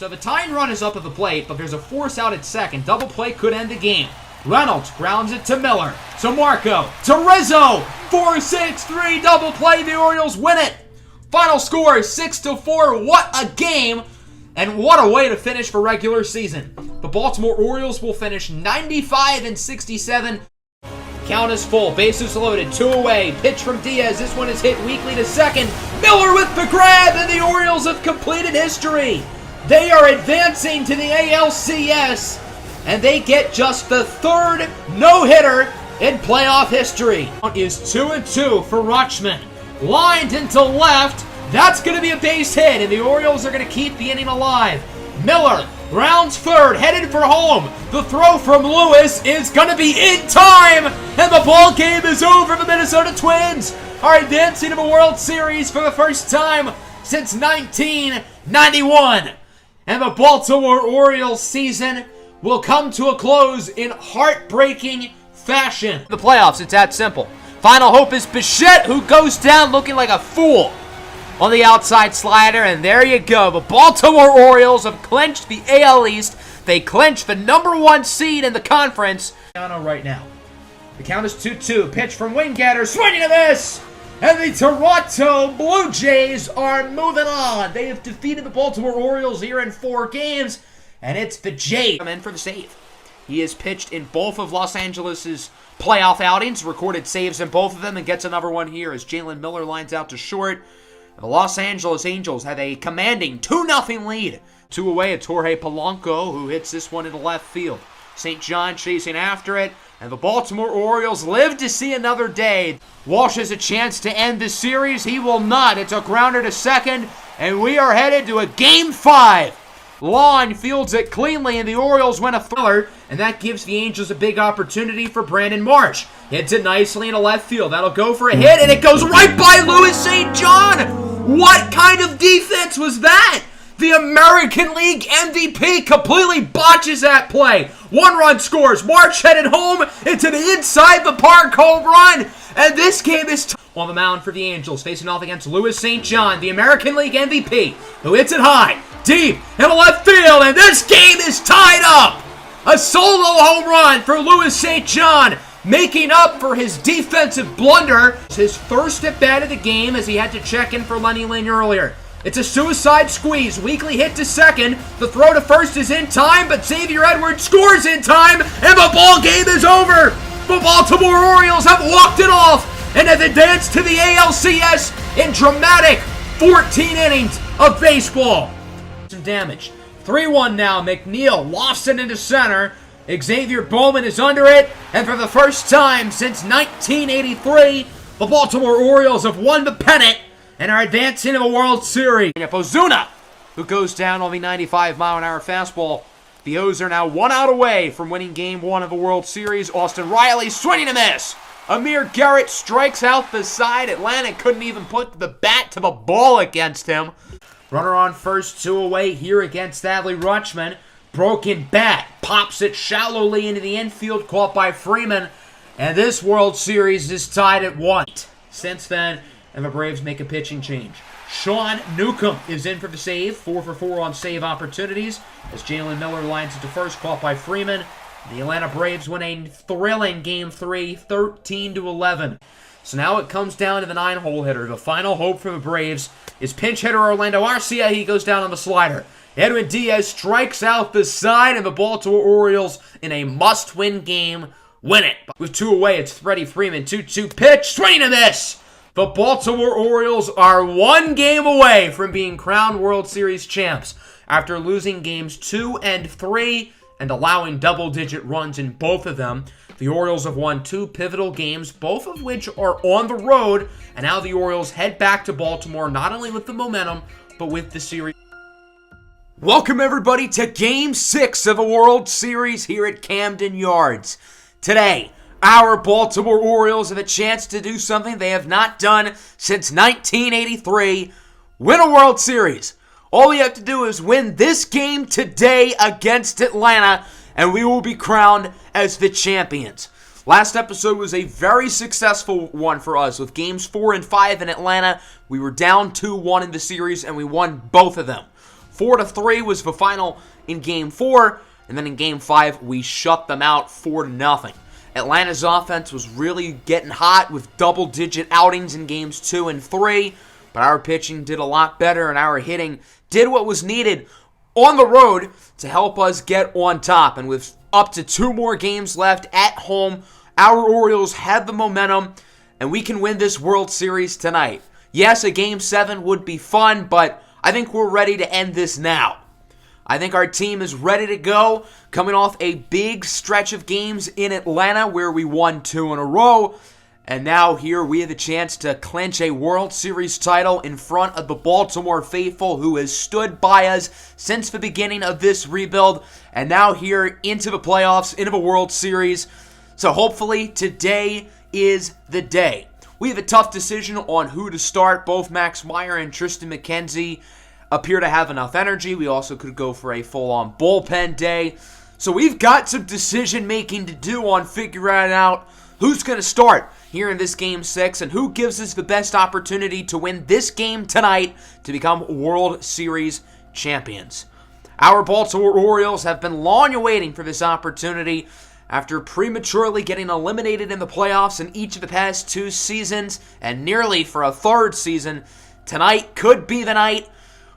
So the tying run is up at the plate, but there's a force out at second. Double play could end the game. Reynolds grounds it to Miller, to Marco, to Rizzo. 4-6-3 double play. The Orioles win it. Final score 6-4. What a game, and what a way to finish for regular season. The Baltimore Orioles will finish 95-67. Count is full. Bases loaded. 2 away. Pitch from Diaz. This one is hit weakly to second. Miller with the grab, and the Orioles have completed history. They are advancing to the ALCS, and they get just the 3rd no-hitter in playoff history. It is 2-2 for Rutschman. Lined into left. That's going to be a base hit, and the Orioles are going to keep the inning alive. Miller rounds third, headed for home. The throw from Lewis is going to be in time, and the ball game is over. The Minnesota Twins are advancing to the World Series for the first time since 1991. And the Baltimore Orioles season will come to a close in heartbreaking fashion. The playoffs, it's that simple. Final hope is Bichette, who goes down looking like a fool on the outside slider, and there you go. The Baltimore Orioles have clinched the AL East. They clinched the #1 seed in the conference. Right now, the count is 2-2. Pitch from Winggetter, swinging a miss. And the Toronto Blue Jays are moving on. They have defeated the Baltimore Orioles here in 4 games, and it's the Jays come in for the save. He has pitched in both of Los Angeles' playoff outings, recorded saves in both of them, and gets another one here as Jalen Miller lines out to short. The Los Angeles Angels have a commanding 2-0 lead. 2 away at Jorge Polanco, who hits this one into left field. St. John chasing after it, and the Baltimore Orioles live to see another day. Walsh has a chance to end the series. He will not. It's a grounder to second, and we are headed to a Game 5. Lawn fields it cleanly, and the Orioles win a thriller, and that gives the Angels a big opportunity for Brandon Marsh. Hits it nicely into left field. That'll go for a hit, and it goes right by Louis St. John. What kind of defense was that? The American League MVP completely botches that play. 1 run scores. March headed home into the inside the park home run. And this game is on the mound for the Angels, facing off against Louis St. John, the American League MVP, who hits it high, deep, into left field. And this game is tied up. A solo home run for Louis St. John, making up for his defensive blunder. It's his first at bat of the game, as he had to check in for Lenny Lynn earlier. It's a suicide squeeze. Weekly hit to second. The throw to first is in time, but Xavier Edwards scores in time, and the ball game is over. The Baltimore Orioles have walked it off and have advanced to the ALCS in dramatic 14 innings of baseball. Some damage. 3-1 now. McNeil lofts it into center. Xavier Bowman is under it, and for the first time since 1983, the Baltimore Orioles have won the pennant and are advancing to the World Series. Ozuna, who goes down on the 95-mile-an-hour fastball. The O's are now 1 out away from winning Game 1 of the World Series. Austin Riley swinging a miss. Amir Garrett strikes out the side. Atlanta couldn't even put the bat to the ball against him. Runner on first, 2 away here against Adley Rutschman. Broken bat, pops it shallowly into the infield, caught by Freeman. And this World Series is tied at 1. Since then, and the Braves make a pitching change. Sean Newcomb is in for the save, 4 for 4 on save opportunities, as Jalen Miller lines it to first, caught by Freeman. The Atlanta Braves win a thrilling Game 3, 13-11. So now it comes down to the 9-hole hitter. The final hope for the Braves is pinch hitter Orlando Arcia. He goes down on the slider. Edwin Diaz strikes out the side, and the Baltimore Orioles, in a must-win game, win it. With 2 away, it's Freddie Freeman. 2-2 pitch, swing and a miss. The Baltimore Orioles are 1 game away from being crowned World Series champs after losing games 2 and 3 and allowing double-digit runs in both of them. The Orioles have won 2 pivotal games, both of which are on the road, and now the Orioles head back to Baltimore, not only with the momentum, but with the series. Welcome, everybody, to Game 6 of the World Series here at Camden Yards. Today, our Baltimore Orioles have a chance to do something they have not done since 1983, win a World Series. All we have to do is win this game today against Atlanta, and we will be crowned as the champions. Last episode was a very successful one for us with Games 4 and 5 in Atlanta. We were down 2-1 in the series, and we won both of them. 4-3 was the final in Game 4, and then in Game 5, we shut them out 4-0. Atlanta's offense was really getting hot with double-digit outings in Games 2 and 3, but our pitching did a lot better, and our hitting did what was needed on the road to help us get on top. And with up to 2 more games left at home, our Orioles have the momentum, and we can win this World Series tonight. Yes, a Game 7 would be fun, but I think we're ready to end this now. I think our team is ready to go, coming off a big stretch of games in Atlanta where we won 2 in a row. And now here we have the chance to clinch a World Series title in front of the Baltimore faithful who has stood by us since the beginning of this rebuild. And now here into the playoffs, into the World Series. So hopefully today is the day. We have a tough decision on who to start. Both Max Meyer and Tristan McKenzie appear to have enough energy. We also could go for a full-on bullpen day. So we've got some decision-making to do on figuring out who's going to start here in this Game 6 and who gives us the best opportunity to win this game tonight to become World Series champions. Our Baltimore Orioles have been long awaiting for this opportunity after prematurely getting eliminated in the playoffs in each of the past 2 seasons and nearly for a 3rd season. Tonight could be the night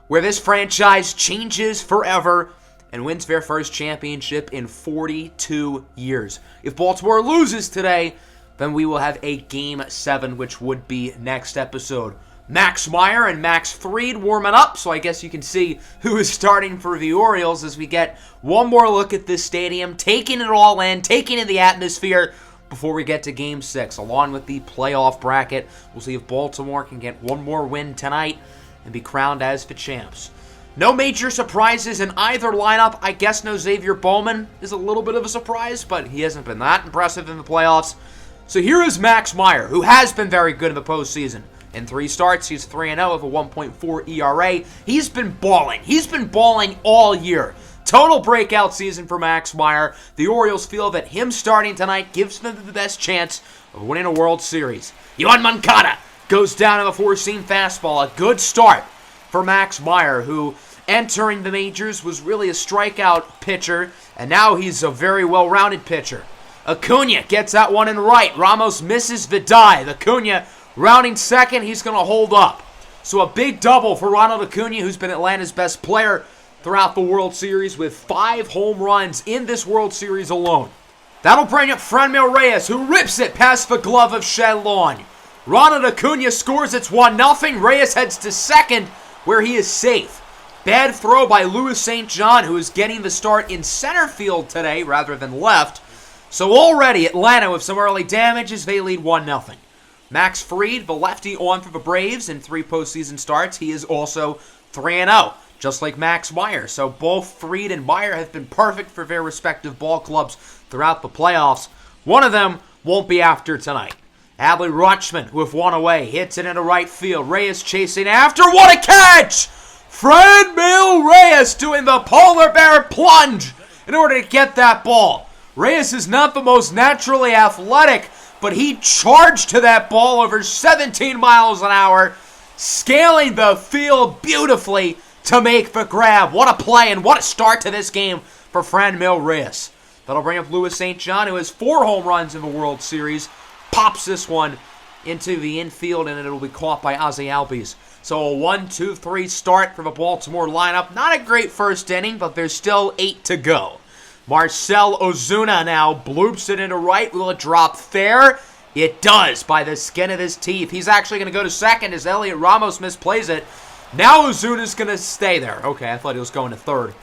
where this franchise changes forever and wins their first championship in 42 years. If Baltimore loses today, then we will have a Game 7, which would be next episode. Max Meyer and Max Fried warming up, so I guess you can see who is starting for the Orioles as we get one more look at this stadium, taking it all in, taking in the atmosphere before we get to Game 6, along with the playoff bracket. We'll see if Baltimore can get one more win tonight and be crowned as the champs. No major surprises in either lineup. I guess no Xavier Bowman is a little bit of a surprise, but he hasn't been that impressive in the playoffs. So here is Max Meyer, who has been very good in the postseason. In 3 starts, he's 3-0 with a 1.4 ERA. He's been balling. He's been balling all year. Total breakout season for Max Meyer. The Orioles feel that him starting tonight gives them the best chance of winning a World Series. Yohan Moncada goes down to the 4-seam fastball. A good start for Max Meyer, who entering the majors was really a strikeout pitcher, and now he's a very well-rounded pitcher. Acuna gets that one in right. Ramos misses the dive. Acuna rounding second, he's going to hold up. So a big double for Ronald Acuna, who's been Atlanta's best player throughout the World Series with 5 home runs in this World Series alone. That'll bring up Franmil Reyes, who rips it past the glove of Shenlong. Ronald Acuna scores, it's 1-0. Reyes heads to second, where he is safe. Bad throw by Louis St. John, who is getting the start in center field today rather than left. So already Atlanta with some early damage as they lead 1-0. Max Fried, the lefty, on for the Braves in 3 postseason starts. He is also 3-0, just like Max Meyer. So both Fried and Meyer have been perfect for their respective ball clubs throughout the playoffs. One of them won't be after tonight. Adley Rutschman, with one away, hits it into right field. Reyes chasing after. What a catch! Franmil Reyes doing the polar bear plunge in order to get that ball. Reyes is not the most naturally athletic, but he charged to that ball over 17 miles an hour, scaling the field beautifully to make the grab. What a play and what a start to this game for Franmil Reyes. That'll bring up Louis St. John, who has 4 home runs in the World Series. Pops this one into the infield, and it'll be caught by Ozzie Albies. So a 1-2-3 start for the Baltimore lineup. Not a great first inning, but there's still 8 to go. Marcell Ozuna now bloops it into right. Will it drop fair? It does by the skin of his teeth. He's actually going to go to second as Elliot Ramos misplays it. Now Ozuna's going to stay there. Okay, I thought he was going to third.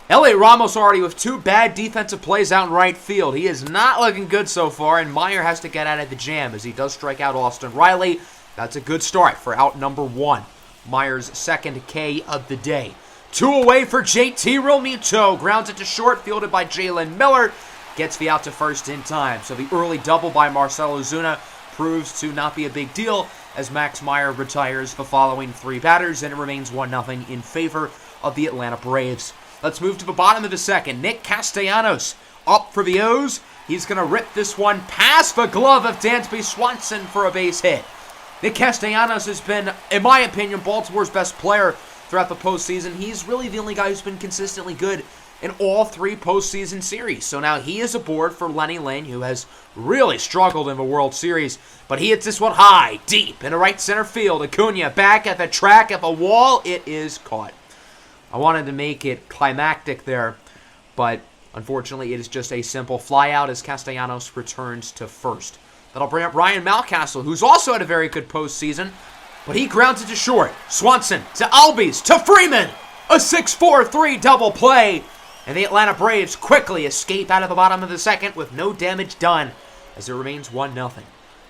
Elliot Ramos already with 2 bad defensive plays out in right field. He is not looking good so far, and Meyer has to get out of the jam as he does strike out Austin Riley. That's a good start for out number 1. Meyer's second K of the day. 2 away for JT Realmuto. Grounds it to short, fielded by Jalen Miller. Gets the out to first in time. So the early double by Marcell Ozuna proves to not be a big deal as Max Meyer retires the following 3 batters, and it remains 1-0 in favor of the Atlanta Braves. Let's move to the bottom of the second. Nick Castellanos up for the O's. He's going to rip this one past the glove of Dansby Swanson for a base hit. Nick Castellanos has been, in my opinion, Baltimore's best player throughout the postseason. He's really the only guy who's been consistently good in all 3 postseason series. So now he is aboard for Lenny Lane, who has really struggled in the World Series. But he hits this one high, deep, into right center field. Acuna back at the track, at the wall. It is caught. I wanted to make it climactic there, but unfortunately it is just a simple fly out as Castellanos returns to first. That'll bring up Ryan Mountcastle, who's also had a very good postseason, but he grounds it to short. Swanson to Albies to Freeman. A 6-4-3 double play. And the Atlanta Braves quickly escape out of the bottom of the second with no damage done as it remains 1-0.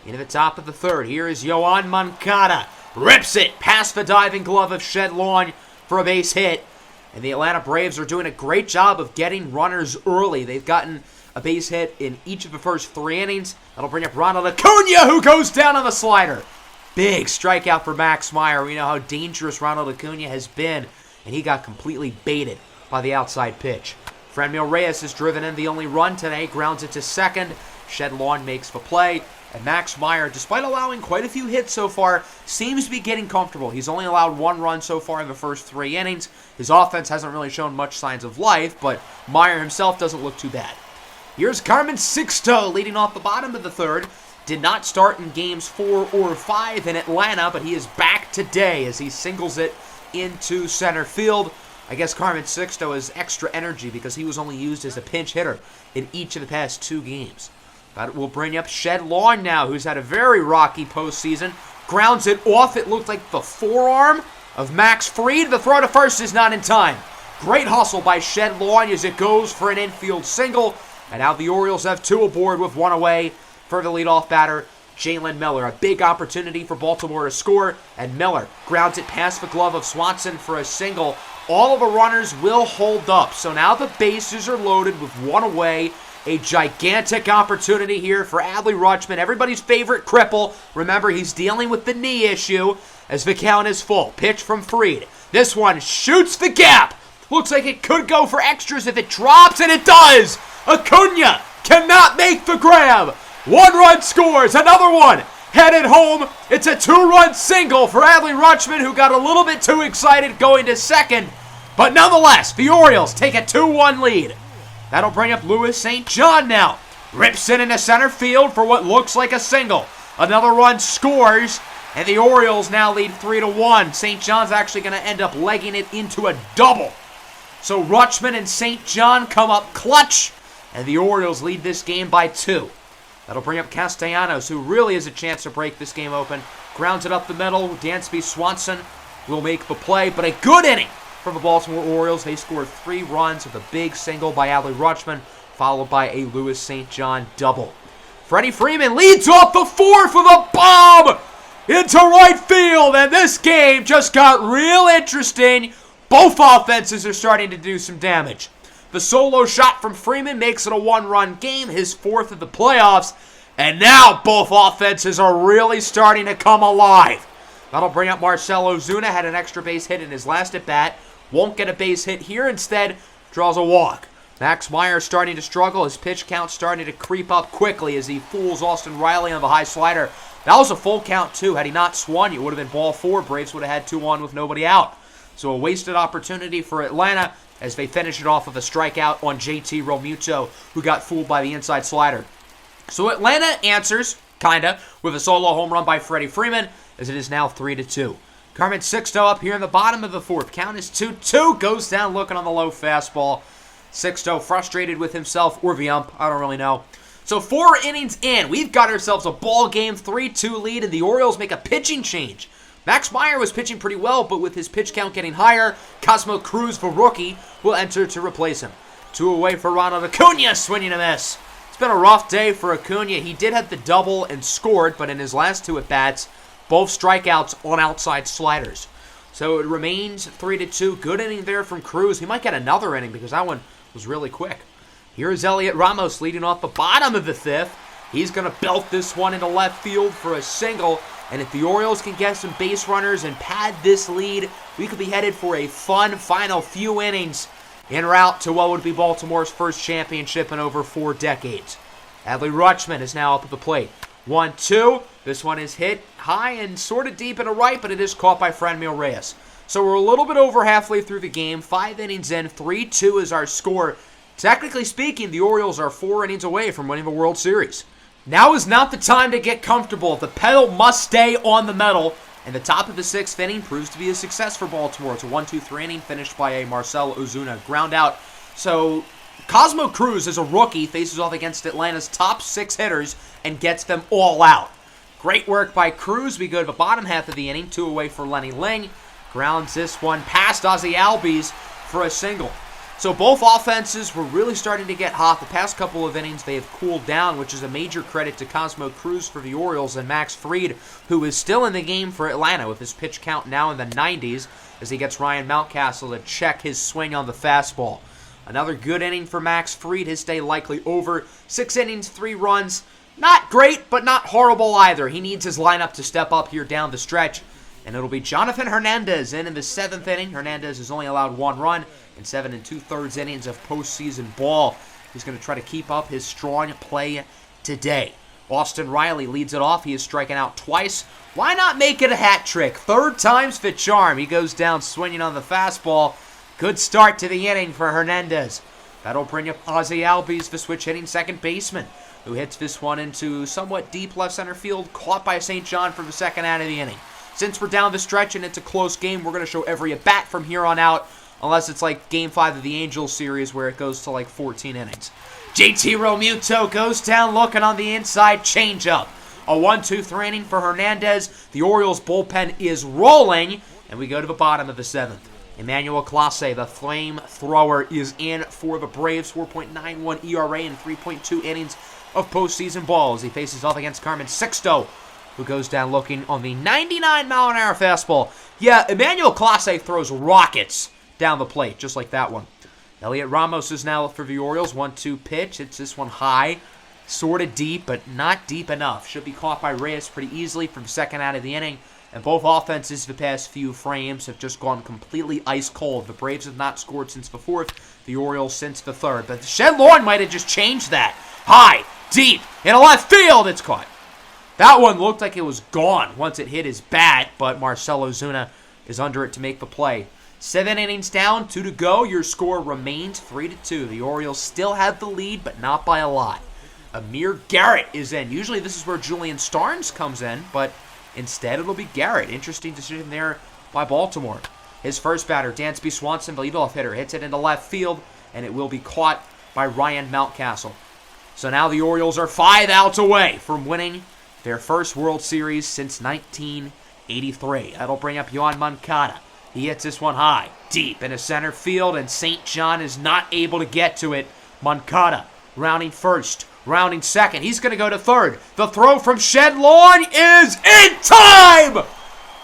Into the top of the third, here is Yoan Moncada. Rips it past the diving glove of Shed Lawn for a base hit. And the Atlanta Braves are doing a great job of getting runners early. They've gotten a base hit in each of the first 3 innings. That'll bring up Ronald Acuna, who goes down on the slider. Big strikeout for Max Meyer. We know how dangerous Ronald Acuna has been, and he got completely baited by the outside pitch. Franmil Reyes is driven in the only run today, grounds it to second. Shed Lawn makes the play. And Max Meyer, despite allowing quite a few hits so far, seems to be getting comfortable. He's only allowed 1 run so far in the first 3 innings. His offense hasn't really shown much signs of life, but Meyer himself doesn't look too bad. Here's Carmen Sixto leading off the bottom of the third. Did not start in games 4 or 5 in Atlanta, but he is back today as he singles it into center field. I guess Carmen Sixto has extra energy because he was only used as a pinch hitter in each of the past 2 games. That will bring up Shed Lawn now, who's had a very rocky postseason. Grounds it off. It looked like the forearm of Max Fried. The throw to first is not in time. Great hustle by Shed Lawn as it goes for an infield single. And now the Orioles have 2 aboard with 1 away for the leadoff batter, Jalen Miller. A big opportunity for Baltimore to score, and Miller grounds it past the glove of Swanson for a single. All of the runners will hold up. So now the bases are loaded with 1 away. A gigantic opportunity here for Adley Rutschman, everybody's favorite cripple. Remember, he's dealing with the knee issue as the count is full. Pitch from Fried. This one shoots the gap. Looks like it could go for extras if it drops, and it does. Acuna cannot make the grab. 1 run scores, another one headed home. It's a 2-run single for Adley Rutschman, who got a little bit too excited going to second. But nonetheless, the Orioles take a 2-1 lead. That'll bring up Louis St. John now. Rips it into center field for what looks like a single. Another run scores, and the Orioles now lead 3-1. St. John's actually going to end up legging it into a double. So Rutschman and St. John come up clutch, and the Orioles lead this game by 2. That'll bring up Castellanos, who really has a chance to break this game open. Grounds it up the middle. Dansby Swanson will make the play, but a good inning for the Baltimore Orioles. They scored 3 runs with a big single by Adley Rutschman, followed by a Louis St. John double. Freddie Freeman leads off the 4th with a bomb into right field, and this game just got real interesting. Both offenses are starting to do some damage. The solo shot from Freeman makes it a 1-run game, his 4th of the playoffs, and now both offenses are really starting to come alive. That'll bring up Marcell Ozuna, had an extra base hit in his last at-bat. Won't get a base hit here, instead draws a walk. Max Meyer starting to struggle, his pitch count starting to creep up quickly as he fools Austin Riley on the high slider. That was a full count too. Had he not swung, it would have been ball 4. Braves would have had 2 on with nobody out. So a wasted opportunity for Atlanta as they finish it off with a strikeout on JT Realmuto, who got fooled by the inside slider. So Atlanta answers, kinda, with a solo home run by Freddie Freeman, as it is now 3-2. Carmen Sixto up here in the bottom of the 4th. Count is 2-2. Goes down looking on the low fastball. Sixto frustrated with himself or the ump. I don't really know. So 4 innings in, we've got ourselves a ball game, 3-2 lead, and the Orioles make a pitching change. Max Meyer was pitching pretty well, but with his pitch count getting higher, Cosmo Cruz, the rookie, will enter to replace him. 2 away for Ronald Acuna, swinging a miss. It's been a rough day for Acuna. He did have the double and scored, but in his last 2 at-bats, both strikeouts on outside sliders. So it remains 3-2. Good inning there from Cruz. He might get another inning because that one was really quick. Here's Elliot Ramos leading off the bottom of the 5th. He's going to belt this one into left field for a single. And if the Orioles can get some base runners and pad this lead, we could be headed for a fun final few innings en route to what would be Baltimore's first championship in over 4 decades. Adley Rutschman is now up at the plate. 1-2. This one is hit high and sort of deep and to right, but it is caught by Franmil Reyes. So we're a little bit over halfway through the game. 5 innings in, 3-2 is our score. Technically speaking, the Orioles are 4 innings away from winning the World Series. Now is not the time to get comfortable. The pedal must stay on the metal. And the top of the 6th inning proves to be a success for Baltimore. It's a 1-2-3 inning finished by a Marcell Ozuna ground out. So Cosmo Cruz, as a rookie, faces off against Atlanta's top 6 hitters and gets them all out. Great work by Cruz. We go to the bottom half of the inning. 2 away for Lenny Ling. Grounds this one past Ozzie Albies for a single. So both offenses were really starting to get hot. The past couple of innings, they have cooled down, which is a major credit to Cosmo Cruz for the Orioles and Max Fried, who is still in the game for Atlanta with his pitch count now in the 90s as he gets Ryan Mountcastle to check his swing on the fastball. Another good inning for Max Fried. His day likely over. 6 innings, 3 runs. Not great, but not horrible either. He needs his lineup to step up here down the stretch. And it'll be Jonathan Hernandez in the 7th inning. Hernandez has only allowed 1 run in 7 2/3 innings of postseason ball. He's going to try to keep up his strong play today. Austin Riley leads it off. He is striking out twice. Why not make it a hat trick? 3rd time's the charm. He goes down swinging on the fastball. Good start to the inning for Hernandez. That'll bring up Ozzie Albies, the switch-hitting second baseman, who hits this one into somewhat deep left center field, caught by St. John for the second out of the inning. Since we're down the stretch and it's a close game, we're going to show every at-bat from here on out, unless it's like Game 5 of the Angels series where it goes to like 14 innings. JT Realmuto goes down looking on the inside, changeup. A 1-2-3 inning for Hernandez. The Orioles bullpen is rolling, and we go to the bottom of the 7th. Emmanuel Clase, the flamethrower, is in for the Braves. 4.91 ERA and 3.2 innings of postseason ball as he faces off against Carmen Sixto, who goes down looking on the 99-mile-an-hour fastball. Yeah, Emmanuel Clase throws rockets down the plate, just like that one. Elliot Ramos is now for the Orioles. 1-2 pitch. It's this one high, sort of deep, but not deep enough. Should be caught by Reyes pretty easily from the second out of the inning. And both offenses the past few frames have just gone completely ice cold. The Braves have not scored since the 4th, the Orioles since the 3rd. But Shed Lorne might have just changed that. High, deep, in a left field, it's caught. That one looked like it was gone once it hit his bat, but Marcell Ozuna is under it to make the play. 7 innings down, 2 to go. Your score remains 3-2. The Orioles still have the lead, but not by a lot. Amir Garrett is in. Usually this is where Julian Starnes comes in, but instead it'll be Garrett. Interesting decision there by Baltimore. His first batter, Dansby Swanson, the leadoff hitter, hits it into left field, and it will be caught by Ryan Mountcastle. So now the Orioles are 5 outs away from winning their first World Series since 1983. That'll bring up Yoan Moncada. He hits this one high, deep into center field, and St. John is not able to get to it. Moncada rounding first, rounding second. He's going to go to third. The throw from Shed Lorne is in time!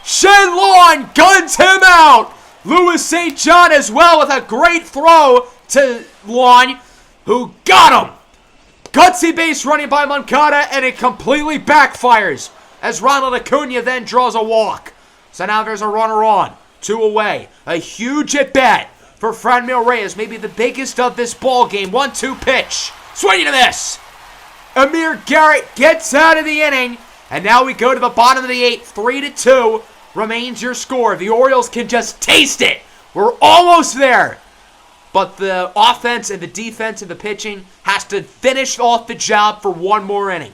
Shed Lorne guns him out! Louis St. John as well with a great throw to Lorne, who got him! Gutsy base running by Moncada, and it completely backfires as Ronald Acuna then draws a walk. So now there's a runner on. 2 away. A huge at-bat for Franmil Reyes, maybe the biggest of this ball game. 1-2 pitch. Swinging to this. Amir Garrett gets out of the inning, and now we go to the bottom of the 8th. 3-2 remains your score. The Orioles can just taste it. We're almost there. But the offense and the defense and the pitching has to finish off the job for one more inning.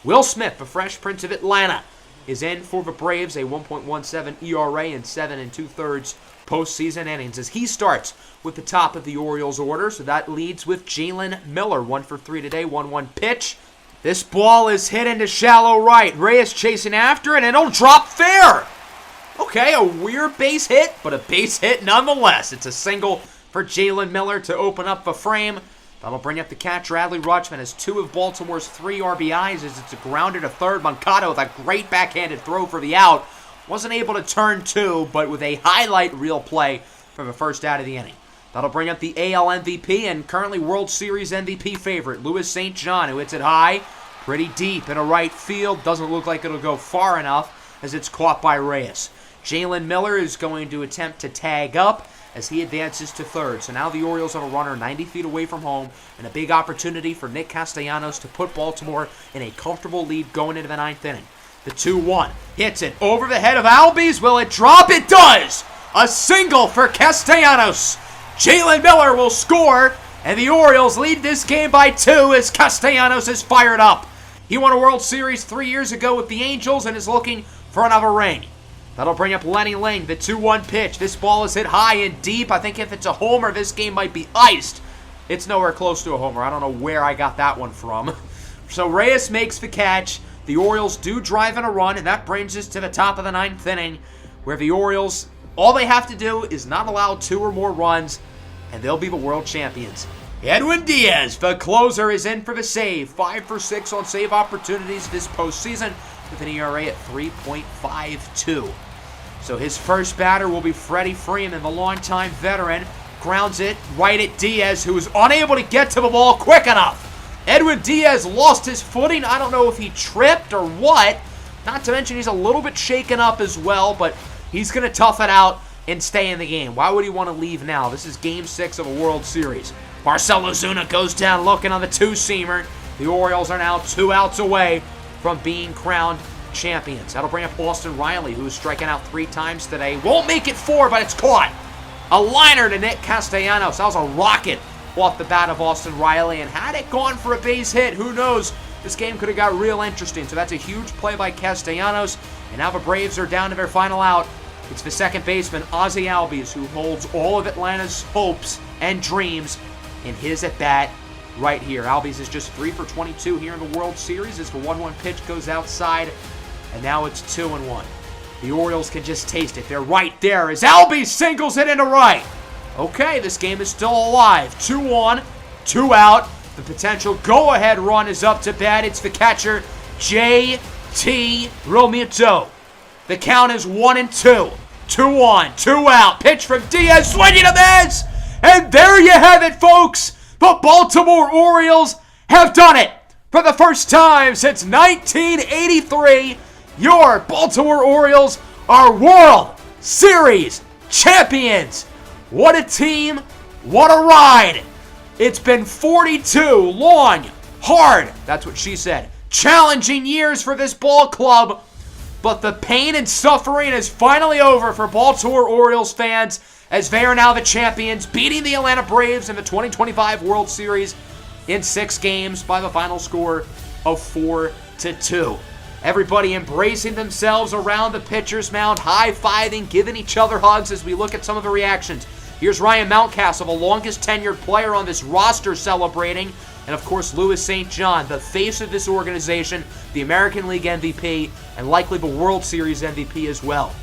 Will Smith, the Fresh Prince of Atlanta, is in for the Braves, a 1.17 ERA and 7 2/3 postseason innings as he starts with the top of the Orioles order. So that leads with Jalen Miller, 1 for 3 today, 1-1 pitch. This ball is hit into shallow right. Reyes chasing after it, and it'll drop fair. Okay, a weird base hit, but a base hit nonetheless. It's a single for Jalen Miller to open up the frame. That'll bring up the catcher. Adley Rutschman has 2 of Baltimore's 3 RBIs as it's a grounder to third. Moncada with a great backhanded throw for the out. Wasn't able to turn 2, but with a highlight reel play for the first out of the inning. That'll bring up the AL MVP and currently World Series MVP favorite, Louis St. John, who hits it high, pretty deep in a right field. Doesn't look like it'll go far enough as it's caught by Reyes. Jalen Miller is going to attempt to tag up as he advances to third. So now the Orioles have a runner 90 feet away from home and a big opportunity for Nick Castellanos to put Baltimore in a comfortable lead going into the 9th inning. The 2-1 hits it over the head of Albies. Will it drop? It does! A single for Castellanos. Jalen Miller will score, and the Orioles lead this game by 2 as Castellanos is fired up. He won a World Series 3 years ago with the Angels and is looking for another ring. That'll bring up Lenny Ling, the 2-1 pitch. This ball is hit high and deep. I think if it's a homer, this game might be iced. It's nowhere close to a homer. I don't know where I got that one from. So Reyes makes the catch. The Orioles do drive in a run, and that brings us to the top of the 9th inning, where the Orioles, all they have to do is not allow 2 or more runs, and they'll be the world champions. Edwin Diaz, the closer, is in for the save. 5 for 6 on save opportunities this postseason with an ERA at 3.52. So his first batter will be Freddie Freeman, the longtime veteran. Grounds it right at Diaz, who is unable to get to the ball quick enough. Edwin Diaz lost his footing. I don't know if he tripped or what. Not to mention he's a little bit shaken up as well, but he's going to tough it out and stay in the game. Why would he want to leave now? This is Game 6 of a World Series. Marcell Ozuna goes down looking on the 2-seamer. The Orioles are now 2 outs away from being crowned champions. That'll bring up Austin Riley, who is striking out 3 times today. Won't make it 4, but it's caught. A liner to Nick Castellanos. That was a rocket off the bat of Austin Riley, and had it gone for a base hit, who knows, this game could have got real interesting. So that's a huge play by Castellanos, and now the Braves are down to their final out. It's the second baseman, Ozzie Albies, who holds all of Atlanta's hopes and dreams in his at-bat right here. Albies is just 3 for 22 here in the World Series as the 1-1 pitch goes outside, and now it's 2-1. The Orioles can just taste it. They're right there as Albies singles it into right. Okay, this game is still alive. 2-1, 2 out. The potential go-ahead run is up to bat. It's the catcher, J.T. Realmuto. The count is 1-2. 2-1, 2 out. Pitch from Diaz, swinging a miss. And there you have it, folks. The Baltimore Orioles have done it. For the first time since 1983, your Baltimore Orioles are World Series champions. What a team, what a ride. It's been 42 long, hard, that's what she said, challenging years for this ball club, but the pain and suffering is finally over for Baltimore Orioles fans as they are now the champions, beating the Atlanta Braves in the 2025 World Series in 6 games by the final score of 4-2. Everybody embracing themselves around the pitcher's mound, high-fiving, giving each other hugs as we look at some of the reactions. Here's Ryan Mountcastle, the longest tenured player on this roster, celebrating. And, of course, Louis St. John, the face of this organization, the American League MVP, and likely the World Series MVP as well.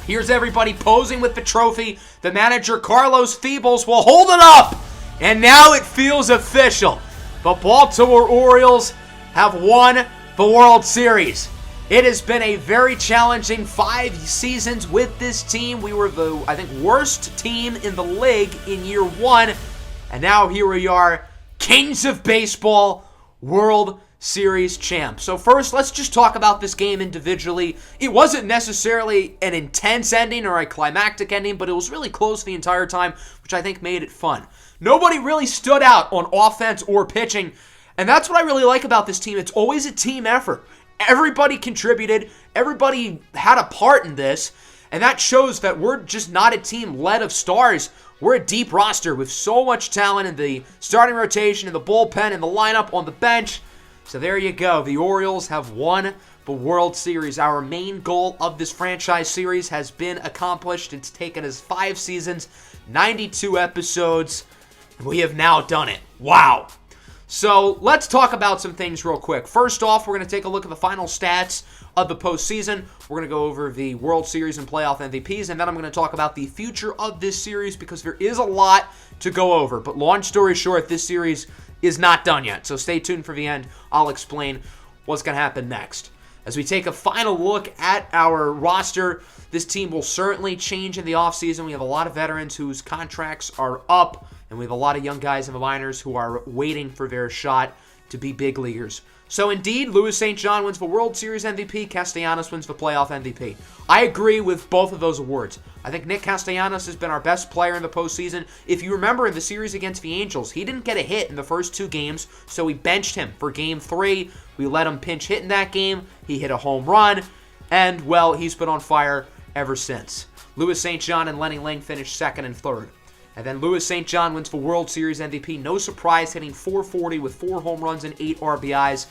Here's everybody posing with the trophy. The manager, Carlos Feebles, will hold it up. And now it feels official. The Baltimore Orioles have won the World Series. It has been a very challenging 5 seasons with this team. We were the, I think, worst team in the league in year 1. And now here we are, Kings of Baseball, World Series champs. So first, let's just talk about this game individually. It wasn't necessarily an intense ending or a climactic ending, but it was really close the entire time, which I think made it fun. Nobody really stood out on offense or pitching, and that's what I really like about this team. It's always a team effort. Everybody contributed. Everybody had a part in this. And that shows that we're just not a team led of stars. We're a deep roster with so much talent in the starting rotation, in the bullpen, in the lineup, on the bench. So there you go. The Orioles have won the World Series. Our main goal of this franchise series has been accomplished. It's taken us 5 seasons, 92 episodes, and we have now done it. Wow. So let's talk about some things real quick. First off, we're going to take a look at the final stats of the postseason. We're going to go over the World Series and playoff MVPs, and then I'm going to talk about the future of this series because there is a lot to go over. But long story short, this series is not done yet. So stay tuned for the end. I'll explain what's going to happen next. As we take a final look at our roster, this team will certainly change in the offseason. We have a lot of veterans whose contracts are up, and we have a lot of young guys in the minors who are waiting for their shot to be big leaguers. So indeed, Louis St. John wins the World Series MVP, Castellanos wins the playoff MVP. I agree with both of those awards. I think Nick Castellanos has been our best player in the postseason. If you remember in the series against the Angels, he didn't get a hit in the first 2 games, so we benched him for Game 3. We let him pinch hit in that game. He hit a home run, and, well, he's been on fire ever since. Louis St. John and Lenny Ling finished second and third. And then Louis St. John wins for World Series MVP. No surprise, hitting .440 with 4 home runs and 8 RBIs.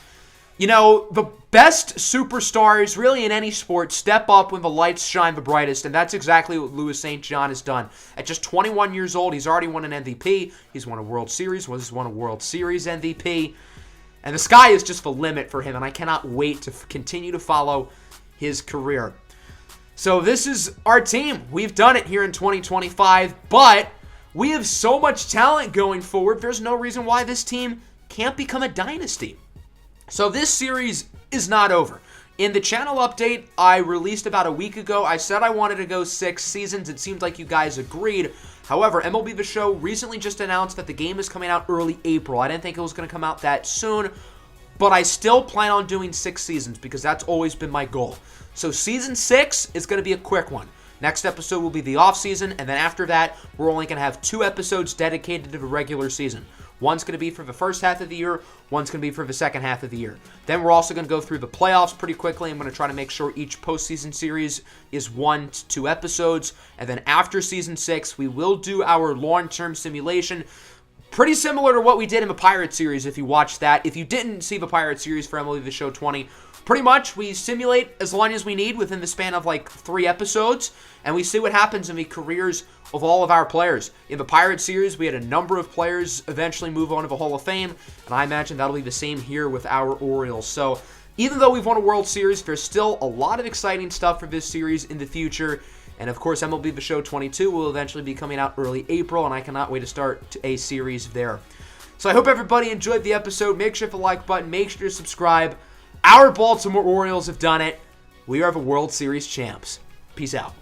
You know, the best superstars, really in any sport, step up when the lights shine the brightest, and that's exactly what Louis St. John has done. At just 21 years old, he's already won an MVP. He's won a World Series, won a World Series MVP. And the sky is just the limit for him, and I cannot wait to continue to follow his career. So this is our team. We've done it here in 2025, but we have so much talent going forward, there's no reason why this team can't become a dynasty. So this series is not over. In the channel update I released about a week ago, I said I wanted to go 6 seasons. It seemed like you guys agreed. However, MLB The Show recently just announced that the game is coming out early April. I didn't think it was going to come out that soon, but I still plan on doing 6 seasons because that's always been my goal. So season 6 is going to be a quick one. Next episode will be the off season, and then after that, we're only going to have 2 episodes dedicated to the regular season. One's going to be for the first half of the year, one's going to be for the second half of the year. Then we're also going to go through the playoffs pretty quickly. I'm going to try to make sure each postseason series is 1 to 2 episodes. And then after season 6, we will do our long-term simulation. Pretty similar to what we did in the Pirates series if you watched that. If you didn't see the Pirates series for MLB The Show 20, pretty much we simulate as long as we need within the span of like 3 episodes, and we see what happens in the careers of all of our players. In the Pirates series, we had a number of players eventually move on to the Hall of Fame, and I imagine that'll be the same here with our Orioles. So even though we've won a World Series, there's still a lot of exciting stuff for this series in the future. And of course, MLB The Show 22 will eventually be coming out early April, and I cannot wait to start a series there. So I hope everybody enjoyed the episode. Make sure to hit the like button. Make sure to subscribe. Our Baltimore Orioles have done it. We are the World Series champs. Peace out.